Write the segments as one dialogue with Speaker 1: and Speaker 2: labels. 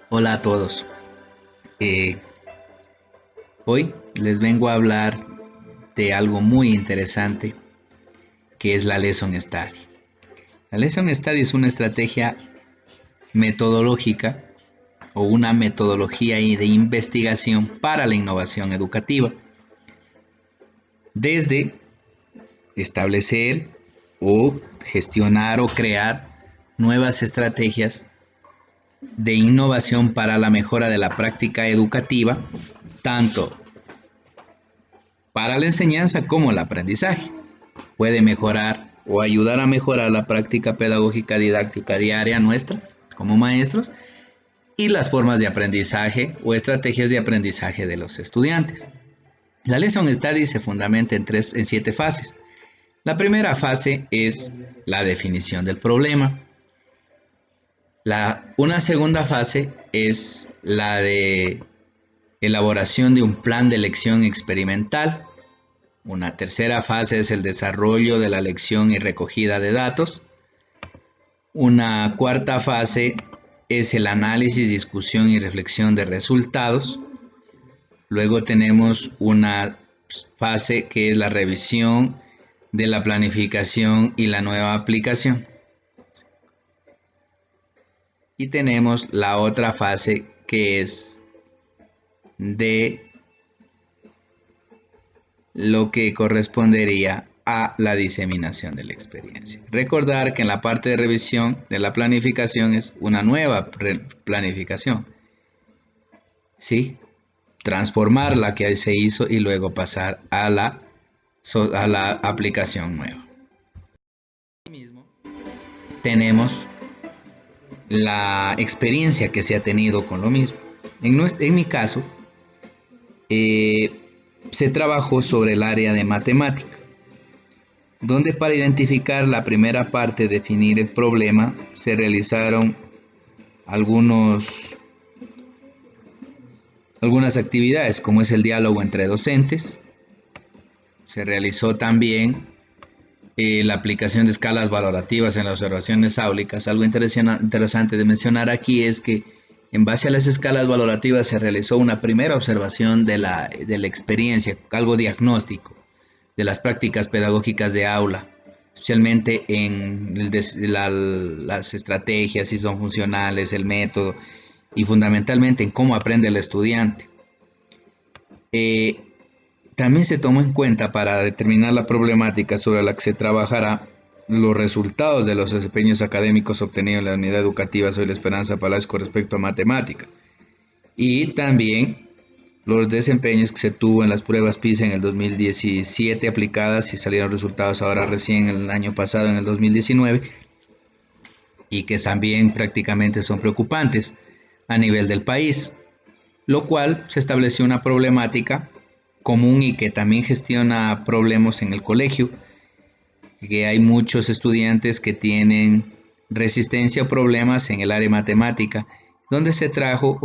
Speaker 1: Hola a todos. Eh, Hoy les vengo a hablar de algo muy interesante que es la Lesson Study. La Lesson Study es una estrategia metodológica o una metodología de investigación para la innovación educativa. Desde establecer o gestionar o crear nuevas estrategias de innovación para la mejora de la práctica educativa, tanto para la enseñanza como el aprendizaje. Puede mejorar o ayudar a mejorar la práctica pedagógica didáctica diaria nuestra como maestros y las formas de aprendizaje o estrategias de aprendizaje de los estudiantes. La Lesson Study se fundamenta en 7 fases. La primera fase es la definición del problema. Una segunda fase es la de elaboración de un plan de lección experimental. Una tercera fase es el desarrollo de la lección y recogida de datos. Una cuarta fase es el análisis, discusión y reflexión de resultados. Luego tenemos una fase que es la revisión de la planificación y la nueva aplicación. Y tenemos la otra fase que es de lo que correspondería a la diseminación de la experiencia. Recordar que en la parte de revisión de la planificación es una nueva planificación, ¿sí? Transformar la que se hizo y luego pasar a la aplicación nueva. Asimismo, tenemos la experiencia que se ha tenido con lo mismo. En mi caso, eh, se trabajó sobre el área de matemática, donde para identificar la primera parte, definir el problema, se realizaron algunas actividades, como es el diálogo entre docentes. Se realizó también la aplicación de escalas valorativas en las observaciones áulicas. Algo interesante de mencionar aquí es que en base a las escalas valorativas se realizó una primera observación de la experiencia, algo diagnóstico de las prácticas pedagógicas de aula, especialmente en las estrategias, si son funcionales, el método y fundamentalmente en cómo aprende el estudiante. Eh, También se tomó en cuenta para determinar la problemática sobre la que se trabajará los resultados de los desempeños académicos obtenidos en la unidad educativa Soy la Esperanza Palacio con respecto a matemática y también los desempeños que se tuvo en las pruebas PISA en el 2017 aplicadas y salieron resultados ahora recién el año pasado en el 2019 y que también prácticamente son preocupantes a nivel del país, lo cual se estableció una problemática común y que también gestiona problemas en el colegio, que hay muchos estudiantes que tienen resistencia o problemas en el área matemática, donde se trajo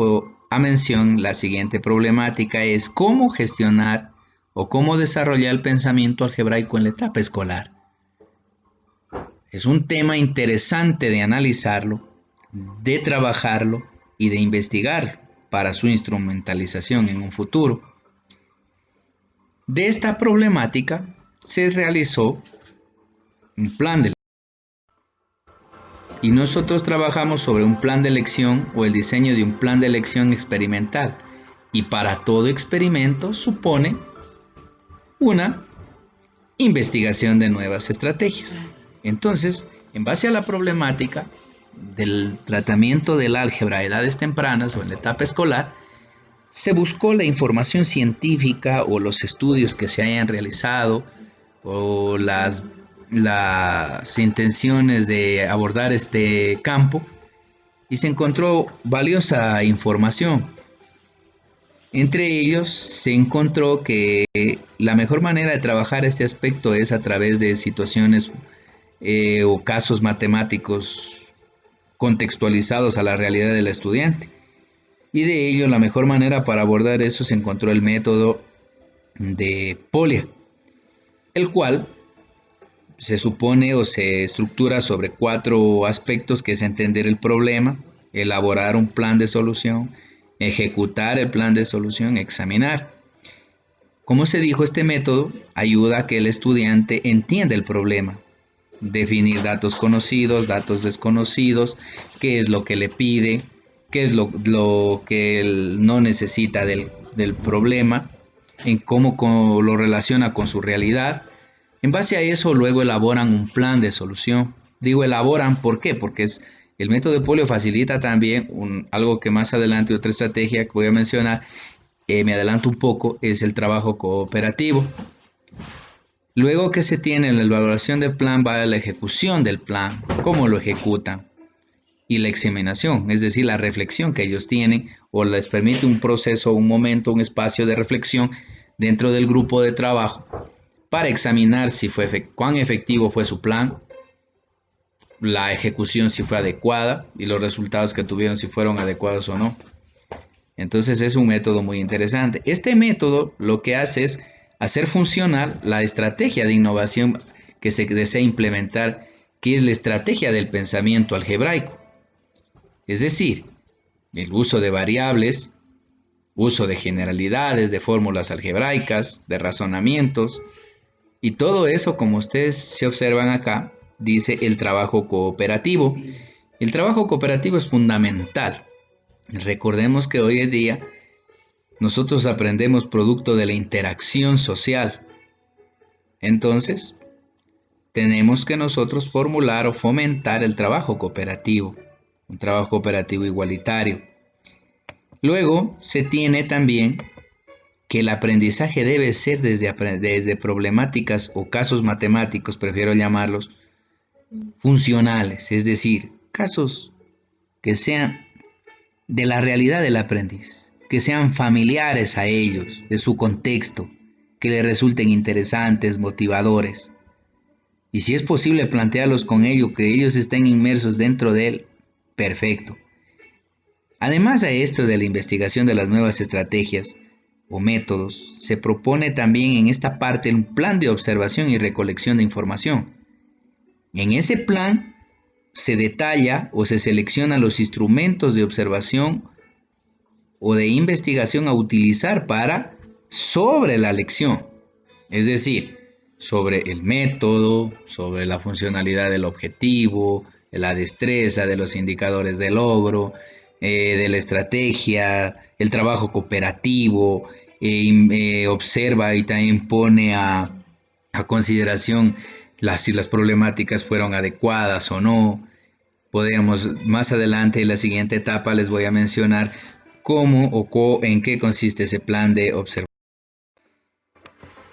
Speaker 1: a mención la siguiente problemática es cómo gestionar o cómo desarrollar el pensamiento algebraico en la etapa escolar. Es un tema interesante de analizarlo, de trabajarlo y de investigar para su instrumentalización en un futuro. De esta problemática se realizó un plan de y nosotros trabajamos sobre un plan de elección o el diseño de un plan de elección experimental. Y para todo experimento supone una investigación de nuevas estrategias. Entonces, en base a la problemática del tratamiento del álgebra a edades tempranas o en la etapa escolar, se buscó la información científica o los estudios que se hayan realizado o las intenciones de abordar este campo y se encontró valiosa información. Entre ellos se encontró que la mejor manera de trabajar este aspecto es a través de situaciones o casos matemáticos contextualizados a la realidad del estudiante. Y de ello la mejor manera para abordar eso se encontró el método de Polya, el cual se supone o se estructura sobre 4 aspectos, que es entender el problema, elaborar un plan de solución, ejecutar el plan de solución, examinar. Como se dijo, este método ayuda a que el estudiante entienda el problema, definir datos conocidos, datos desconocidos, qué es lo que le pide, qué es lo que él no necesita del problema, en cómo lo relaciona con su realidad. En base a eso, luego elaboran un plan de solución. Digo elaboran, ¿por qué? Porque el método de Polio facilita también algo que más adelante, otra estrategia que voy a mencionar, me adelanto un poco, es el trabajo cooperativo. Luego que se tiene la evaluación del plan, va a la ejecución del plan, cómo lo ejecutan, y la examinación, es decir, la reflexión que ellos tienen, o les permite un proceso, un momento, un espacio de reflexión dentro del grupo de trabajo para examinar si cuán efectivo fue su plan, la ejecución si fue adecuada y los resultados que tuvieron si fueron adecuados o no. Entonces es un método muy interesante. Este método lo que hace es hacer funcionar la estrategia de innovación que se desea implementar, que es la estrategia del pensamiento algebraico. Es decir, el uso de variables, uso de generalidades, de fórmulas algebraicas, de razonamientos, y todo eso, como ustedes se observan acá, dice el trabajo cooperativo. El trabajo cooperativo es fundamental. Recordemos que hoy en día nosotros aprendemos producto de la interacción social. Entonces, tenemos que nosotros formular o fomentar el trabajo cooperativo, un trabajo cooperativo igualitario. Luego, se tiene también que el aprendizaje debe ser desde problemáticas o casos matemáticos, prefiero llamarlos, funcionales, es decir, casos que sean de la realidad del aprendiz, que sean familiares a ellos, de su contexto, que les resulten interesantes, motivadores. Y si es posible plantearlos con ello, que ellos estén inmersos dentro de él, perfecto. Además a esto de la investigación de las nuevas estrategias o métodos, se propone también en esta parte un plan de observación y recolección de información. En ese plan se detalla o se seleccionan los instrumentos de observación o de investigación a utilizar sobre la lección, es decir, sobre el método, sobre la funcionalidad del objetivo, la destreza de los indicadores de logro, de la estrategia, el trabajo cooperativo, observa y también pone a consideración si las problemáticas fueron adecuadas o no. Podemos más adelante en la siguiente etapa les voy a mencionar en qué consiste ese plan de observación.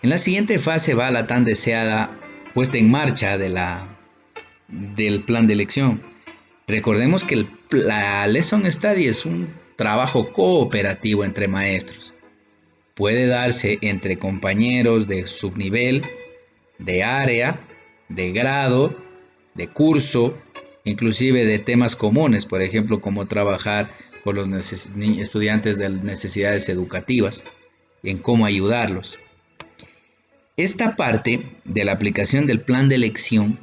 Speaker 1: En la siguiente fase va la tan deseada puesta en marcha del plan de elección. Recordemos que la Lesson Study es un trabajo cooperativo entre maestros. Puede darse entre compañeros de subnivel, de área, de grado, de curso, inclusive de temas comunes, por ejemplo, cómo trabajar con los estudiantes de necesidades educativas, en cómo ayudarlos. Esta parte de la aplicación del plan de elección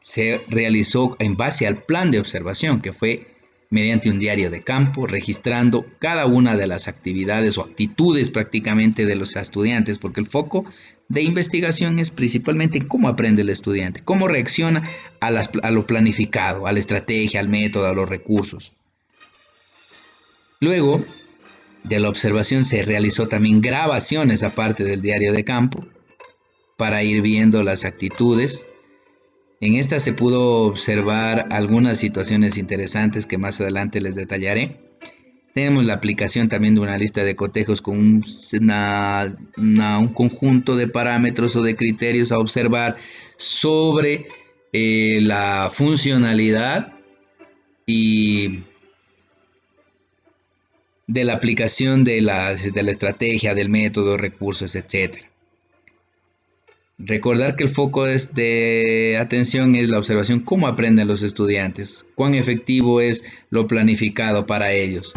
Speaker 1: se realizó en base al plan de observación, que fue mediante un diario de campo, registrando cada una de las actividades o actitudes prácticamente de los estudiantes, porque el foco de investigación es principalmente en cómo aprende el estudiante, cómo reacciona a lo planificado, a la estrategia, al método, a los recursos. Luego de la observación se realizó también grabaciones aparte del diario de campo para ir viendo las actitudes. En esta se pudo observar algunas situaciones interesantes que más adelante les detallaré. Tenemos la aplicación también de una lista de cotejos con un conjunto de parámetros o de criterios a observar sobre la funcionalidad y de la aplicación de la estrategia, del método, recursos, etc. Recordar que el foco de atención es la observación, cómo aprenden los estudiantes, cuán efectivo es lo planificado para ellos.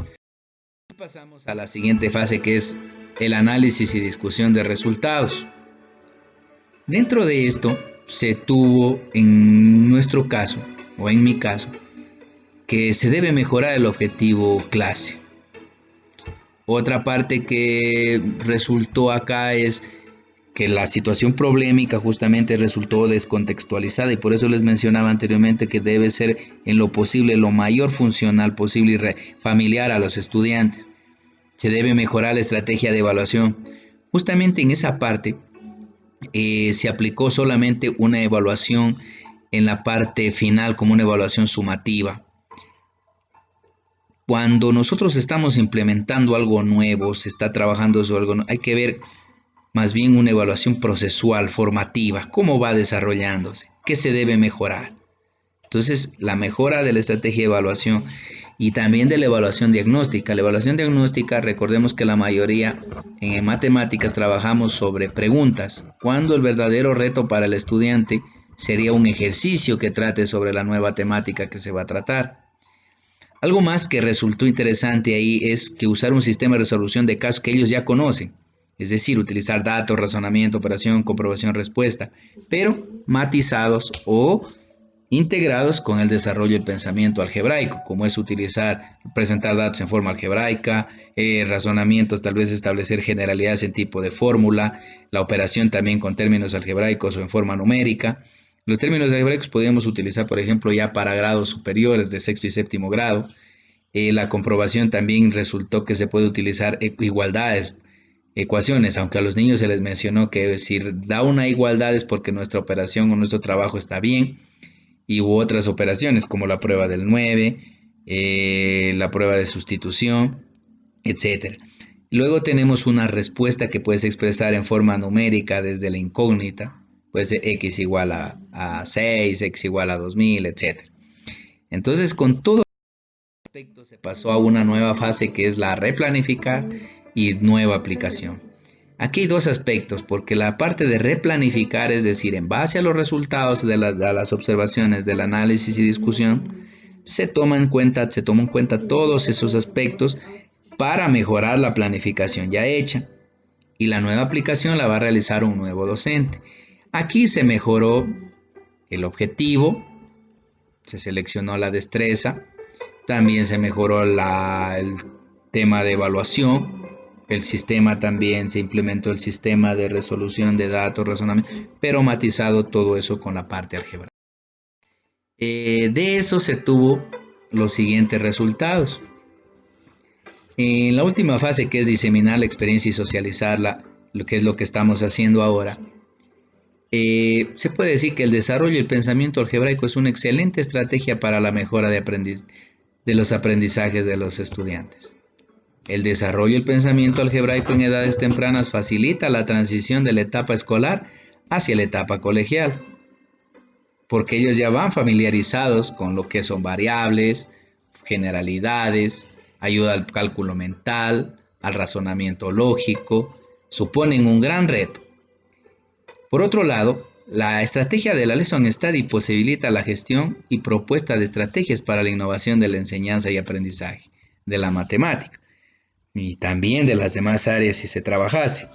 Speaker 1: Pasamos a la siguiente fase, que es el análisis y discusión de resultados. Dentro de esto se tuvo en nuestro caso, o en mi caso, que se debe mejorar el objetivo clase. Otra parte que resultó acá es que la situación problemática justamente resultó descontextualizada y por eso les mencionaba anteriormente que debe ser en lo posible lo mayor funcional posible y familiar a los estudiantes. Se debe mejorar la estrategia de evaluación. Justamente en esa parte se aplicó solamente una evaluación en la parte final como una evaluación sumativa. Cuando nosotros estamos implementando algo nuevo, se está trabajando sobre algo nuevo, hay que ver más bien una evaluación procesual, formativa, cómo va desarrollándose, qué se debe mejorar. Entonces, la mejora de la estrategia de evaluación y también de la evaluación diagnóstica. La evaluación diagnóstica, recordemos que la mayoría en matemáticas trabajamos sobre preguntas, cuando el verdadero reto para el estudiante sería un ejercicio que trate sobre la nueva temática que se va a tratar. Algo más que resultó interesante ahí es que usar un sistema de resolución de casos que ellos ya conocen, es decir, utilizar datos, razonamiento, operación, comprobación, respuesta, pero matizados o integrados con el desarrollo del pensamiento algebraico, como es presentar datos en forma algebraica, razonamientos, tal vez establecer generalidades en tipo de fórmula, la operación también con términos algebraicos o en forma numérica. Los términos algebraicos podríamos utilizar, por ejemplo, ya para grados superiores de sexto y séptimo grado. La comprobación también resultó que se puede utilizar igualdades, ecuaciones, aunque a los niños se les mencionó que si da una igualdad es porque nuestra operación o nuestro trabajo está bien, y hubo otras operaciones como la prueba del 9, la prueba de sustitución, etc. Luego tenemos una respuesta que puedes expresar en forma numérica desde la incógnita, puede ser x igual a 6, x igual a 2000, etc. Entonces, con todo aspecto se pasó a una nueva fase que es la replanificar y nueva aplicación. Aquí hay dos aspectos, porque la parte de replanificar, es decir, en base a los resultados de las observaciones del análisis y discusión, se toma en cuenta todos esos aspectos para mejorar la planificación ya hecha. Y la nueva aplicación la va a realizar un nuevo docente. Aquí se mejoró el objetivo, se seleccionó la destreza, también se mejoró el tema de evaluación, el sistema también se implementó el sistema de resolución de datos, razonamiento, pero matizado todo eso con la parte álgebra. De eso se tuvo los siguientes resultados. En la última fase, que es diseminar la experiencia y socializarla, lo que es lo que estamos haciendo ahora, se puede decir que el desarrollo del pensamiento algebraico es una excelente estrategia para la mejora de los aprendizajes de los estudiantes. El desarrollo del pensamiento algebraico en edades tempranas facilita la transición de la etapa escolar hacia la etapa colegial, porque ellos ya van familiarizados con lo que son variables, generalidades, ayuda al cálculo mental, al razonamiento lógico, suponen un gran reto. Por otro lado, la estrategia de la Lesson Study posibilita la gestión y propuesta de estrategias para la innovación de la enseñanza y aprendizaje de la matemática y también de las demás áreas si se trabajase.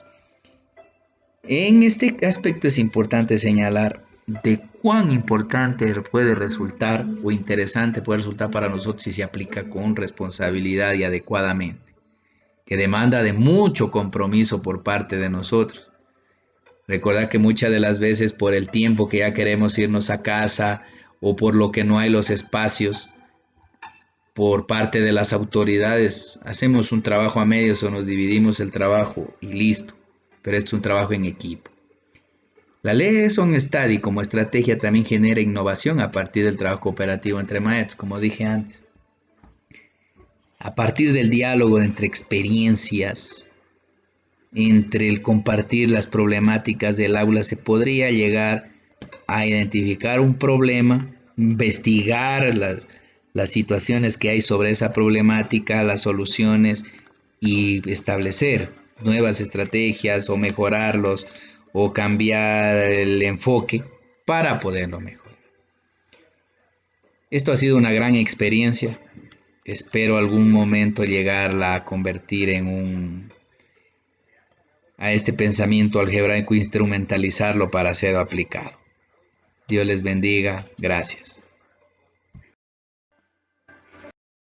Speaker 1: En este aspecto es importante señalar de cuán importante puede resultar o interesante puede resultar para nosotros si se aplica con responsabilidad y adecuadamente, que demanda de mucho compromiso por parte de nosotros. Recordad que muchas de las veces por el tiempo que ya queremos irnos a casa o por lo que no hay los espacios por parte de las autoridades, hacemos un trabajo a medios o nos dividimos el trabajo y listo, pero esto es un trabajo en equipo. La Lesson Study como estrategia también genera innovación a partir del trabajo cooperativo entre maestros, como dije antes. A partir del diálogo entre experiencias, entre el compartir las problemáticas del aula, se podría llegar a identificar un problema, investigar las situaciones que hay sobre esa problemática, las soluciones y establecer nuevas estrategias o mejorarlos o cambiar el enfoque para poderlo mejorar. Esto ha sido una gran experiencia. Espero algún momento llegarla a convertir a este pensamiento algebraico, instrumentalizarlo para ser aplicado. Dios les bendiga. Gracias.